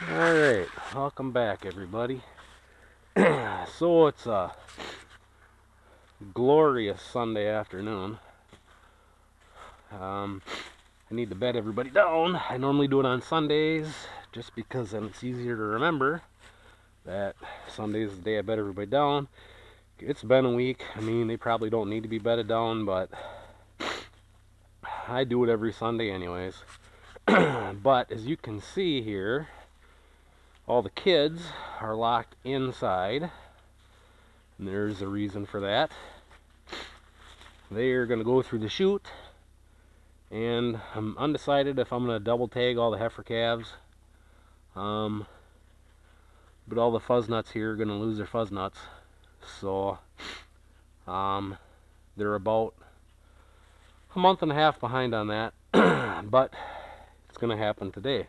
Alright, welcome back everybody. So it's a glorious Sunday afternoon. I need to bed everybody down. I normally do it on Sundays just because then it's easier to remember that Sunday is the day I bed everybody down. It's been a week. I mean, they probably don't need to be bedded down, but I do it every Sunday anyways. But as you can see here, all the kids are locked inside. And there's a reason for that. They are going to go through the chute, and I'm undecided if I'm going to double tag all the heifer calves. But all the fuzz nuts here are going to lose their fuzz nuts. So they're about a month and a half behind on that. But it's going to happen today.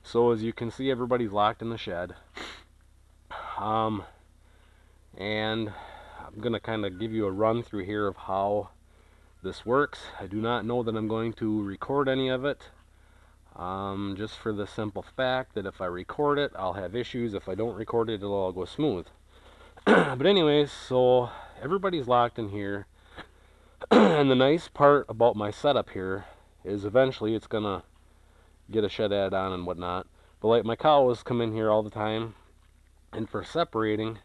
So as you can see, everybody's locked in the shed. And I'm going to kind of give you a run through here of how this works. I do not know that I'm going to record any of it, just for the simple fact that if I record it, I'll have issues. If I don't record it, it'll all go smooth. But anyways, so everybody's locked in here. And the nice part about my setup here is eventually it's going to get a shed added on and whatnot. But like my cows come in here all the time, and for separating,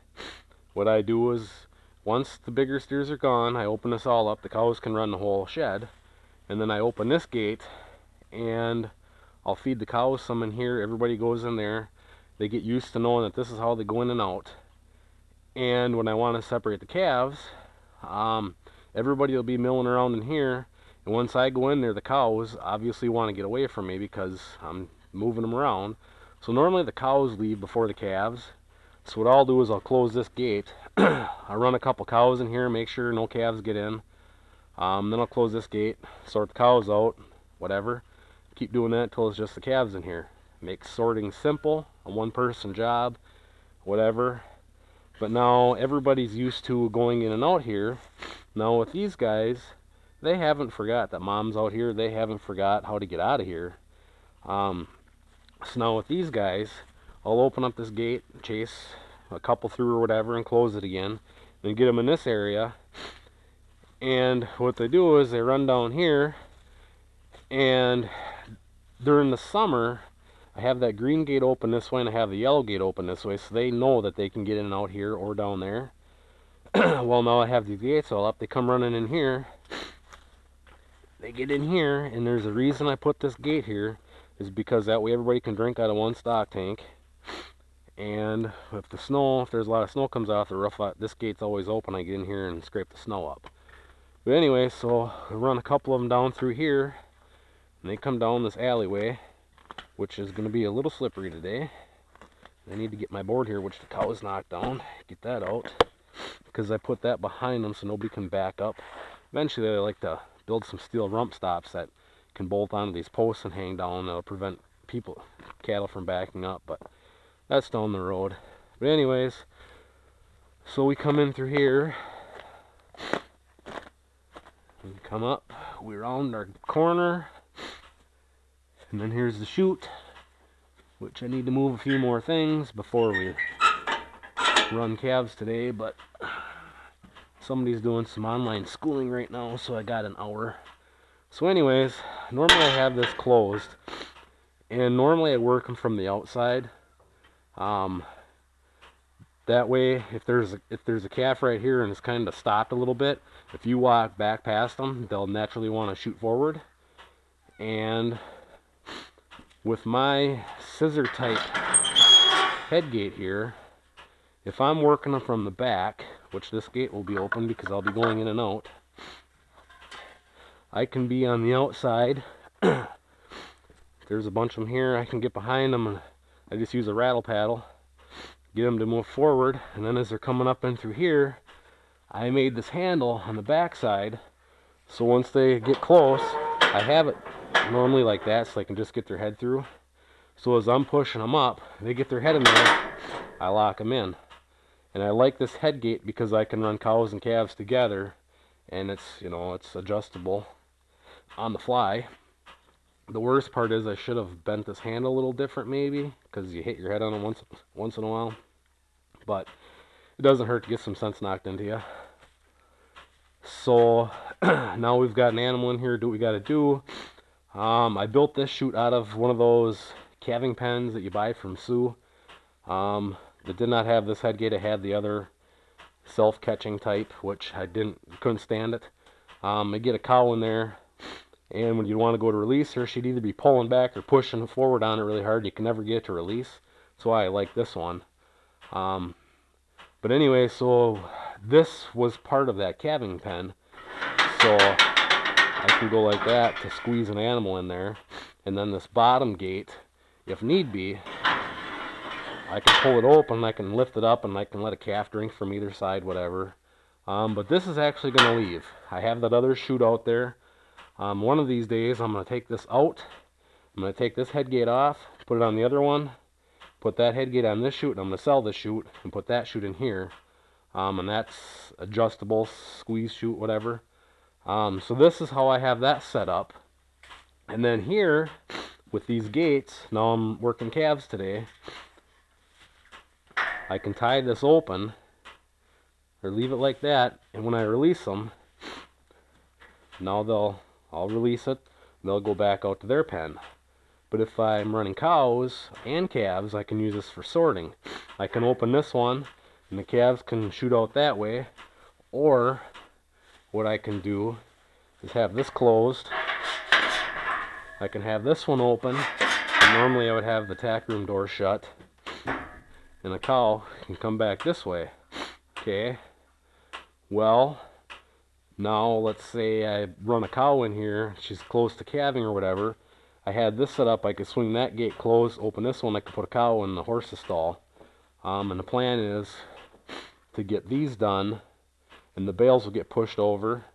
what I do is once the bigger steers are gone, I open this all up. The cows can run the whole shed, and then I open this gate and I'll feed the cows some in here. Everybody goes in there. They get used to knowing that this is how they go in and out. And when I want to separate the calves, everybody will be milling around in here, and once I go in there, the cows obviously want to get away from me because I'm moving them around. So normally the cows leave before the calves. So what I'll do is I'll close this gate. I'll run a couple cows in here, make sure no calves get in. Then I'll close this gate, sort the cows out, whatever. Keep doing that until it's just the calves in here. Makes sorting simple, a one-person job, whatever. But now everybody's used to going in and out here. Now with these guys, they haven't forgot that mom's out here. They haven't forgot how to get out of here. So now with these guys, I'll open up this gate, chase a couple through or whatever, and close it again. Then get them in this area. And what they do is they run down here, and during the summer, I have that green gate open this way and I have the yellow gate open this way, so they know that they can get in and out here or down there. Well, now I have these gates all up. They come running in here. They get in here, and there's a reason I put this gate here, is because that way everybody can drink out of one stock tank. And if there's a lot of snow comes off the roof, this gate's always open. I get in here and scrape the snow up. But anyway, so I run a couple of them down through here, and they come down this alleyway, which is going to be a little slippery today. I need to get my board here, which the cows knocked down, get that out, because I put that behind them so nobody can back up. Eventually I like to build some steel rump stops that can bolt onto these posts and hang down. That'll prevent cattle from backing up, but that's down the road. But anyways, so we come in through here, we come up, we round our corner, and then here's the chute, which I need to move a few more things before we run calves today, but somebody's doing some online schooling right now, so I got an hour. So anyways, normally I have this closed, and normally I work them from the outside. That way, if there's a calf right here and it's kind of stopped a little bit, if you walk back past them, they'll naturally want to shoot forward. And with my scissor type head gate here, if I'm working them from the back, which this gate will be open because I'll be going in and out, I can be on the outside. There's a bunch of them here. I can get behind them, and I just use a rattle paddle, get them to move forward, and then as they're coming up in through here, I made this handle on the back side, so once they get close, I have it normally like that so they can just get their head through. So as I'm pushing them up, they get their head in there, I lock them in. And I like this head gate because I can run cows and calves together, and it's, it's adjustable on the fly. The worst part is I should have bent this handle a little different maybe, because you hit your head on it once in a while. But it doesn't hurt to get some sense knocked into you. So now we've got an animal in here. Do what we got to do. I built this chute out of one of those calving pens that you buy from Sioux. That did not have this head gate. It had the other self-catching type, which I couldn't stand it. I get a cow in there, and when you want to go to release her, she'd either be pulling back or pushing forward on it really hard. You can never get it to release. That's why I like this one. But anyway, so this was part of that calving pen. So I can go like that to squeeze an animal in there. And then this bottom gate, if need be, I can pull it open, I can lift it up, and I can let a calf drink from either side, whatever. But this is actually going to leave. I have that other chute out there. One of these days, I'm going to take this out. I'm going to take this head gate off, put it on the other one, put that head gate on this chute, and I'm going to sell this chute and put that chute in here. And that's adjustable, squeeze chute, whatever. So this is how I have that set up. And then here, with these gates, now I'm working calves today, I can tie this open, or leave it like that, and when I release them, now I'll release it, they'll go back out to their pen. But if I'm running cows and calves, I can use this for sorting. I can open this one, and the calves can shoot out that way, or what I can do is have this closed. I can have this one open, and normally I would have the tack room door shut, and a cow can come back this way. Okay, well, now let's say I run a cow in here, she's close to calving or whatever. I had this set up, I could swing that gate closed, open this one, I could put a cow in the horse's stall. And the plan is to get these done, and the bales will get pushed over,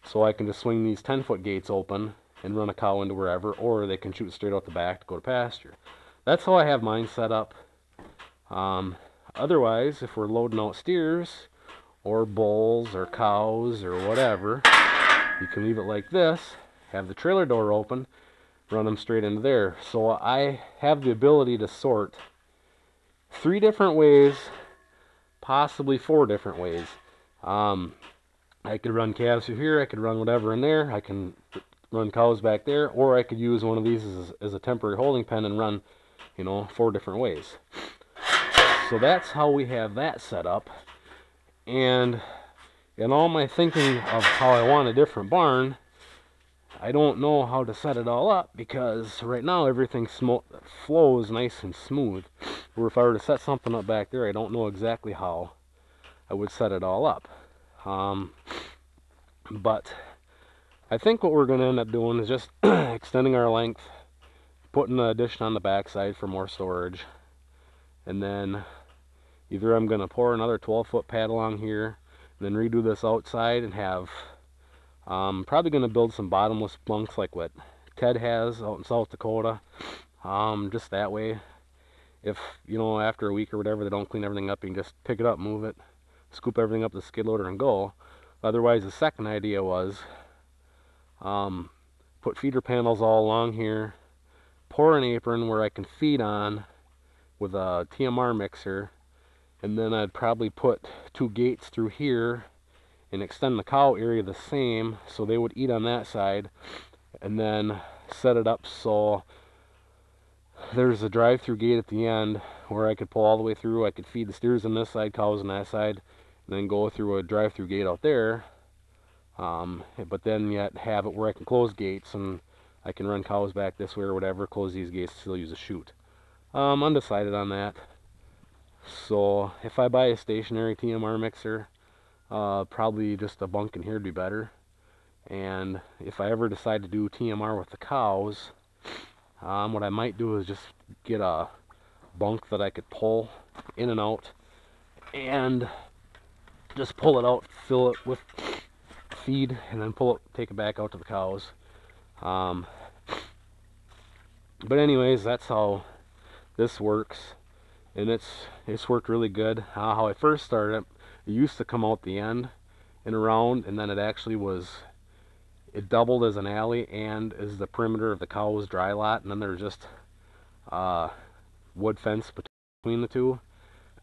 so I can just swing these 10-foot gates open and run a cow into wherever, or they can shoot straight out the back to go to pasture. That's how I have mine set up. Otherwise, if we're loading out steers or bulls or cows or whatever, you can leave it like this, have the trailer door open, run them straight into there. So I have the ability to sort 3 different ways, possibly 4 different ways. I could run calves through here, I could run whatever in there, I can run cows back there, or I could use one of these as a temporary holding pen and run, 4 different ways. So that's how we have that set up. And in all my thinking of how I want a different barn, I don't know how to set it all up, because right now everything flows nice and smooth. Or if I were to set something up back there, I don't know exactly how I would set it all up. But I think what we're going to end up doing is just extending our length, putting an addition on the backside for more storage, and then either I'm going to pour another 12-foot pad along here, and then redo this outside and have, probably going to build some bottomless bunks like what Ted has out in South Dakota. Just that way, if, after a week or whatever, they don't clean everything up, you can just pick it up, move it, scoop everything up the skid loader and go. Otherwise, the second idea was put feeder panels all along here, pour an apron where I can feed on with a TMR mixer, and then I'd probably put 2 gates through here and extend the cow area the same, so they would eat on that side, and then set it up so there's a drive-through gate at the end where I could pull all the way through. I could feed the steers on this side, cows on that side, and then go through a drive-through gate out there. But then yet have it where I can close gates, and I can run cows back this way or whatever, close these gates, still use a chute. Undecided on that. So if I buy a stationary TMR mixer, probably just a bunk in here would be better. And if I ever decide to do TMR with the cows, what I might do is just get a bunk that I could pull in and out, and just pull it out, fill it with feed, and then take it back out to the cows. But anyways, that's how this works, and it's worked really good. How I first started it used to come out the end and around, and then it actually was it doubled as an alley and as the perimeter of the cow's dry lot, and then there's just wood fence between the two.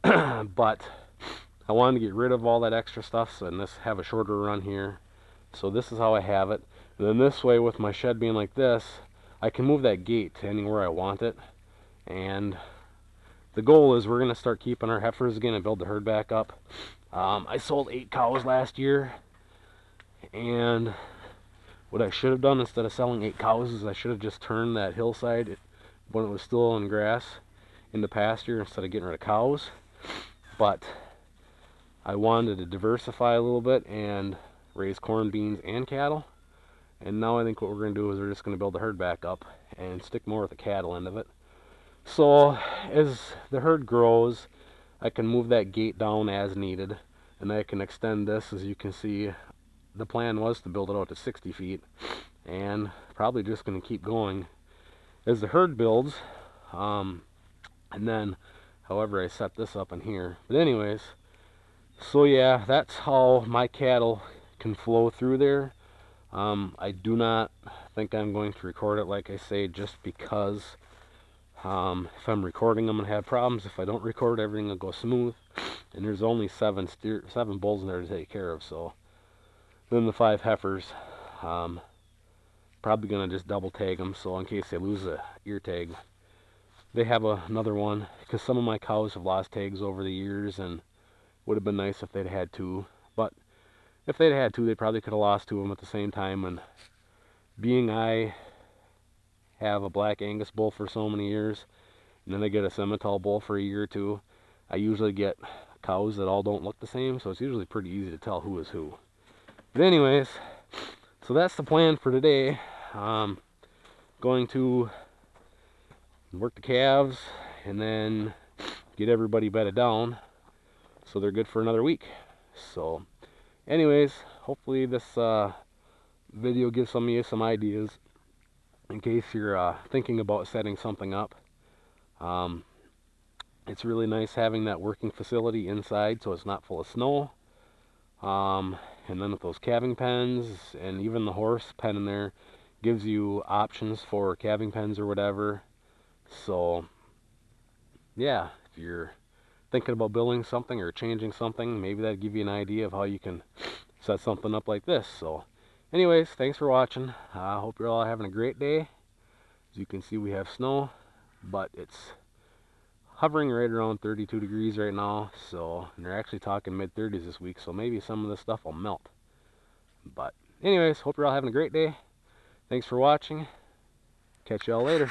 But I wanted to get rid of all that extra stuff, so, and this have a shorter run here. So this is how I have it. And then this way, with my shed being like this, I can move that gate to anywhere I want it. And the goal is we're going to start keeping our heifers again and build the herd back up. I sold 8 cows last year, and what I should have done instead of selling 8 cows is I should have just turned that hillside when it was still in grass into pasture instead of getting rid of cows. But I wanted to diversify a little bit and raise corn, beans, and cattle. And now I think what we're going to do is we're just going to build the herd back up and stick more with the cattle end of it. So as the herd grows, I can move that gate down as needed, and I can extend this. As you can see, the plan was to build it out to 60 feet, and probably just going to keep going as the herd builds. And then however I set this up in here. But anyways, so yeah, that's how my cattle can flow through there. I do not think I'm going to record it, like I say, just because if I'm recording, I'm going to have problems. If I don't record, everything will go smooth. And there's only 7 bulls in there to take care of. So then the 5 heifers, probably going to just double tag them. So in case they lose a ear tag, they have another one. Because some of my cows have lost tags over the years, and would have been nice if they'd had 2. But if they'd had 2, they probably could have lost 2 of them at the same time. And being I have a black Angus bull for so many years, and then I get a Simmental bull for a year or 2, I usually get cows that all don't look the same, so it's usually pretty easy to tell who is who. But anyways, so that's the plan for today. Going to work the calves and then get everybody bedded down so they're good for another week. So anyways, hopefully this video gives some of you some ideas in case you're thinking about setting something up. It's really nice having that working facility inside so it's not full of snow. And then with those calving pens and even the horse pen in there gives you options for calving pens or whatever. So yeah, if you're thinking about building something or changing something, maybe that'd give you an idea of how you can set something up like this. So anyways, thanks for watching. I hope you're all having a great day. As you can see, we have snow, but it's hovering right around 32 degrees right now. So, and they're actually talking mid-30s this week, so maybe some of this stuff will melt. But anyways, hope you're all having a great day. Thanks for watching. Catch y'all later.